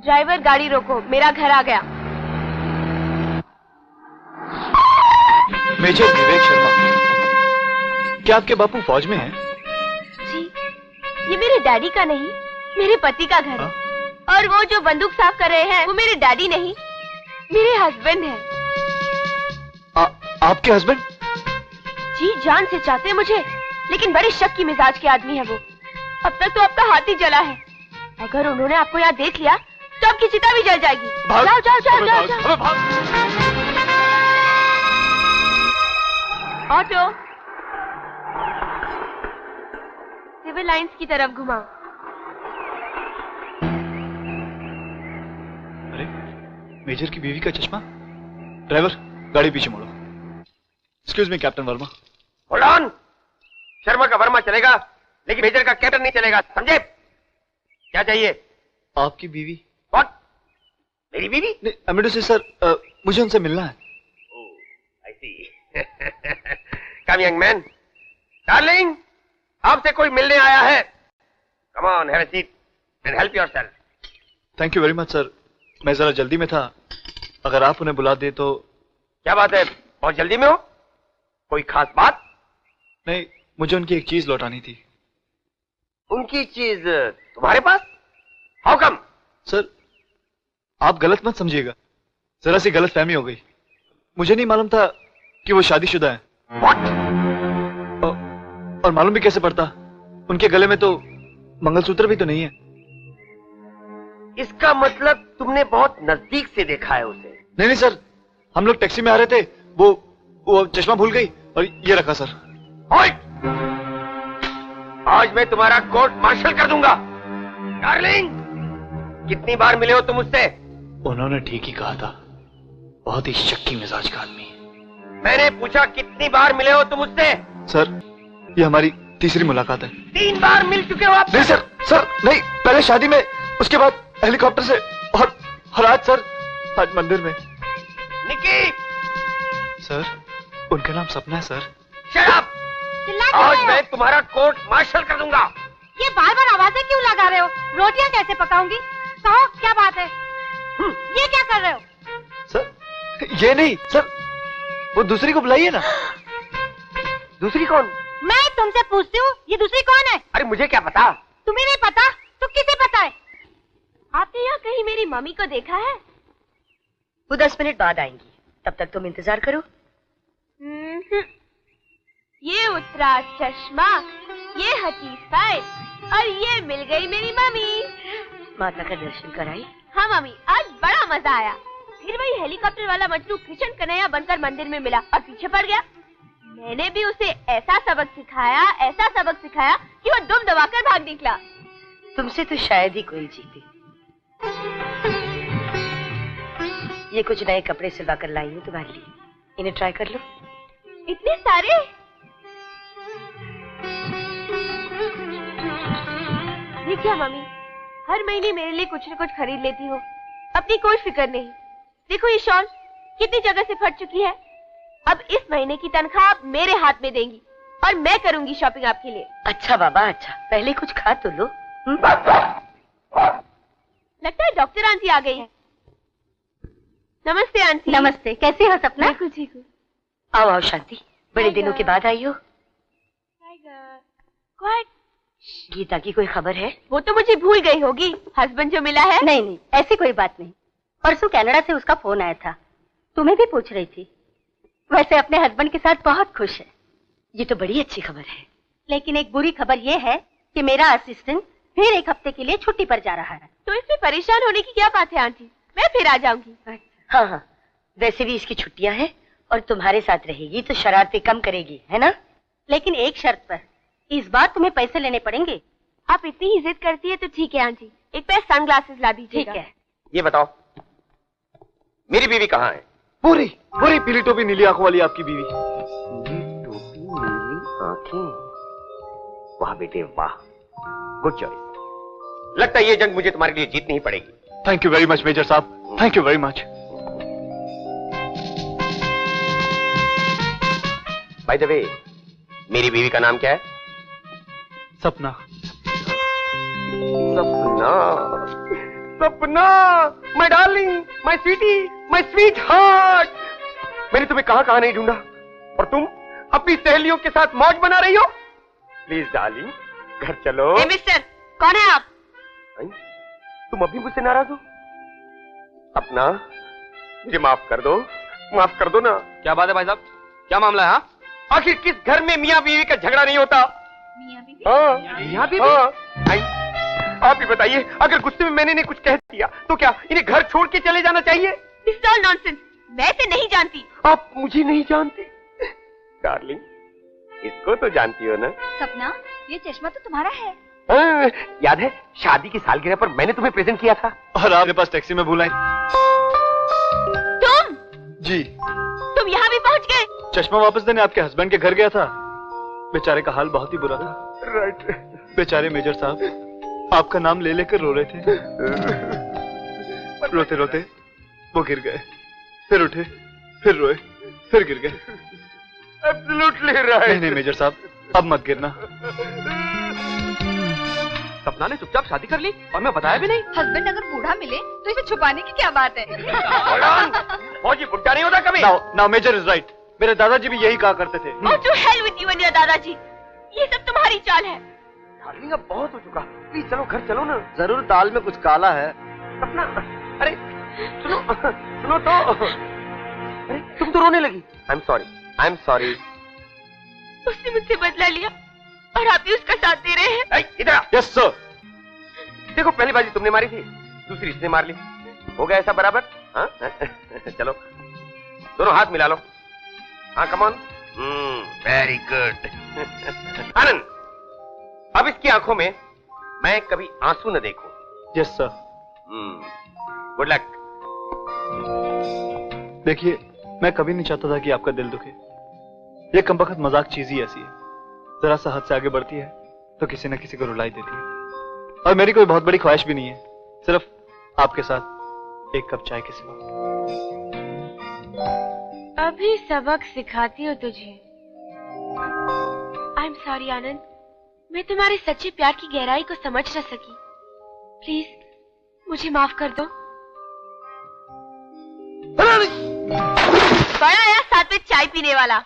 Driver गाड़ी रोको, मेरा घर आ गया। मेजर विवेक शर्मा, क्या आपके बापू फौज में हैं? जी, ये मेरे डैडी का नहीं, मेरे पति का घर है। और वो जो बंदूक साफ कर रहे हैं वो मेरे डैडी नहीं, मेरे हस्बैंड हैं। आपके हस्बैंड? जी, जान से चाहते हैं मुझे, लेकिन बड़े शक की मिजाज के आदमी है वो। अब तक तो आपका हाथ ही जला है। अगर उन्होंने आपको यहाँ देख लिया तो आपकी चिता भी जल जाएगी। जाओ जाओ जाओ जाओ जाओ। ऑटो, सिविल लाइंस की तरफ घुमाओ। अरे, मेजर की बीवी का चश्मा। ड्राइवर, गाड़ी पीछे मोड़ो। Excuse me captain Verma. Hold on. Sharma का वर्मा चलेगा, लेकिन मेजर का कैप्टन नहीं चलेगा, समझे? क्या चाहिए? आपकी बीवी। व्हाट? मेरी बीवी? नहीं, सर, मुझे उनसे मिलना है। ओह, आई सी। कम यंग मैन। डार्लिंग, आपसे कोई मिलने आया है। Come on, have a seat and help yourself. Thank you very much sir, मैं जरा जल्दी में था, अगर आप उन्हें बुला दे तो। क्या बात है, बहुत जल्दी में हो? कोई खास बात? नहीं, मुझे उनकी एक चीज लौटानी थी। उनकी चीज तुम्हारे पास? How come? सर, आप गलत मत समझिएगा, जरा सी गलत फहमी हो गई। मुझे नहीं मालूम था कि वो शादीशुदा है। What? और मालूम भी कैसे पड़ता, उनके गले में तो मंगलसूत्र भी तो नहीं है। इसका मतलब तुमने बहुत नजदीक से देखा है उसे? नहीं सर, हम लोग टैक्सी में आ रहे थे, वो चश्मा भूल गई और ये रखा सर। आज मैं तुम्हारा कोर्ट मार्शल कर दूंगा। डार्लिंग, कितनी बार मिले हो तुम उससे? उन्होंने ठीक ही कहा था, बहुत ही शक्की मिजाज का आदमी। मैंने पूछा कितनी बार मिले हो तुम उससे? सर, ये हमारी तीसरी मुलाकात है। 3 बार मिल चुके हो आप? नहीं सर, नहीं, पहले शादी में, उसके बाद हेलीकॉप्टर से, और आज सर, आज मंदिर में। निकी! सर, उनका नाम सपना है सर। Shut up! आज मैं तुम्हारा कोर्ट मार्शल कर दूंगा। ये बार बार आवाजें क्यों लगा रहे हो? रोटियां कैसे पकाऊंगी? कहो, क्या बात है? ये क्या कर रहे हो? सर, ये नहीं सर, वो दूसरी को बुलाइए ना। दूसरी कौन? मैं तुमसे पूछती हूँ, ये दूसरी कौन है? अरे मुझे क्या पता? तुम्हें नहीं पता तो किसे पता है? आपने यहाँ कहीं मेरी मम्मी को देखा है? वो 10 मिनट बाद आएंगी, तब तक तुम इंतजार करो। ये उतरा चश्मा, ये हटी फाइल, और ये मिल गई मेरी मम्मी। माता का दर्शन कराई? हाँ मम्मी, आज बड़ा मजा आया। फिर वही हेलीकॉप्टर वाला मजनू कृष्ण कन्हैया बनकर मंदिर में मिला और पीछे पड़ गया। मैंने भी उसे ऐसा सबक सिखाया कि वो दुम दबाकर भाग निकला। तुमसे तो शायद ही कोई जीते। ये कुछ नए कपड़े सिलवा कर लाई हूँ तुम्हारे लिए, इन्हें ट्राई कर लो। इतने सारे? ये क्या मम्मी, हर महीने मेरे लिए कुछ न कुछ खरीद लेती हो, अपनी कोई फिक्र नहीं। देखो ये शॉल कितनी जगह से फट चुकी है। अब इस महीने की तनख्वाह आप मेरे हाथ में देंगी और मैं करूंगी शॉपिंग आपके लिए। अच्छा बाबा, अच्छा, पहले कुछ खा तो लो। लगता है डॉक्टर आंटी आ गई है। नमस्ते आंटी। नमस्ते, कैसे हो सपना? बिल्कुल ठीक हूँ। आओ आओ शांति, बड़े दिनों के बाद आई हो। गीता की कोई खबर है? वो तो मुझे भूल गई होगी, हस्बैंड जो मिला है। नहीं नहीं, ऐसी कोई बात नहीं। परसों कनाडा से उसका फोन आया था, तुम्हें भी पूछ रही थी। वैसे अपने हस्बैंड के साथ बहुत खुश है। ये तो बड़ी अच्छी खबर है। लेकिन एक बुरी खबर ये है कि मेरा असिस्टेंट फिर 1 हफ्ते के लिए छुट्टी पर जा रहा है। तो इसमें परेशान होने की क्या बात है आंटी, मैं फिर आ जाऊंगी। हाँ हाँ, वैसे भी इसकी छुट्टियां हैं और तुम्हारे साथ रहेगी तो शरारतें कम करेगी, है ना? लेकिन एक शर्त पर, इस बार तुम्हें पैसे लेने पड़ेंगे। आप इतनी ही जिद करती है तो ठीक है आंटी, एक पैर सनग्लासेस ला दीजिए। ठीक है। ये बताओ, मेरी बीवी कहाँ है? पूरी पीली टोपी नीली आंखों वाली आपकी बीवी। पीली टोपी नीली आंखें, वाह बेटे वाह, गुड चॉइस। लगता है ये जंग मुझे तुम्हारे लिए जीतनी ही पड़ेगी। Thank you very much major साहब, thank you very much. By the way, मेरी बीवी का नाम क्या है? Sapna. Sapna, Sapna, my darling, my sweetie, my sweetheart. मैंने तुम्हें कहां कहां नहीं ढूंढा और तुम अपनी सहेलियों के साथ मौज बना रही हो। प्लीज डार्लिंग, घर चलो। मिस्टर, कौन है आप? तुम अभी मुझसे नाराज हो? अपना मुझे माफ कर दो ना। क्या बात है भाई साहब, क्या मामला है? हाँ? आखिर किस घर में मियाँ बीवी का झगड़ा नहीं होता? मियाँ बीवी? आप ही बताइए, अगर गुस्से में मैंने इन्हें कुछ कह दिया तो क्या इन्हें घर छोड़ के चले जाना चाहिए? This is all nonsense. मैं इसे नहीं जानती। आप मुझे नहीं जानती? डार्लिंग, इसको तो जानती हो ना? सपना, ये चश्मा तो तुम्हारा है। याद है शादी की सालगिरह पर मैंने तुम्हें प्रेजेंट किया था। और आपके पास टैक्सी में भूल आई। तुम जी, तुम यहाँ भी पहुँच गए? चश्मा वापस देने आपके हस्बैंड के घर गया था। बेचारे का हाल बहुत ही बुरा था। राइट। बेचारे मेजर साहब आपका नाम ले लेकर रो रहे थे। रोते रोते वो गिर गए, फिर उठे, फिर रोए, फिर गिर गए। Absolutely right. नहीं मेजर साहब, अब मत गिरना। सपना ने चुपचाप शादी कर ली और मैं बताया भी नहीं। हस्बैंड अगर बूढ़ा मिले तो इसे छुपाने की क्या बात है? फौजी बुढ़ा नहीं होता कभी। Now major is right. मेरे दादाजी भी यही कहा करते थे। Oh, to hell with you and your दादाजी। ये सब तुम्हारी चाल है। डार्लिंग, अब बहुत हो चुका, प्लीज चलो घर चलो ना। जरूर दाल में कुछ काला है। अपना, अरे सुनो तो। अरे तुम तो रोने लगी। I am sorry. उसने मुझसे बदला लिया और आप भी उसका साथ दे रहे हैं। इधर। Yes sir. देखो, पहली बाजी तुमने मारी थी, दूसरी इसने मार ली। हो गया ऐसा बराबर? हाँ? चलो दोनों हाथ मिला लो। हाँ, come on. Very good. Anand, अब इसकी आंखों में मैं कभी आंसू न देखूं। Yes sir. Good luck. देखिए, मैं कभी नहीं चाहता था कि आपका दिल दुखे। ये कमबख्त मजाक चीज ही ऐसी है, जरा सा हद से आगे बढ़ती है तो किसी न किसी को रुलाई देती है। और मेरी कोई बहुत बड़ी ख्वाहिश भी नहीं है, सिर्फ आपके साथ एक कप चाय के सिवा। अभी सबक सिखाती हो तुझे। आई एम सॉरी आनंद, मैं तुम्हारे सच्चे प्यार की गहराई को समझ न सकी। प्लीज मुझे माफ कर दो। बड़ा आया साथ में चाय पीने वाला।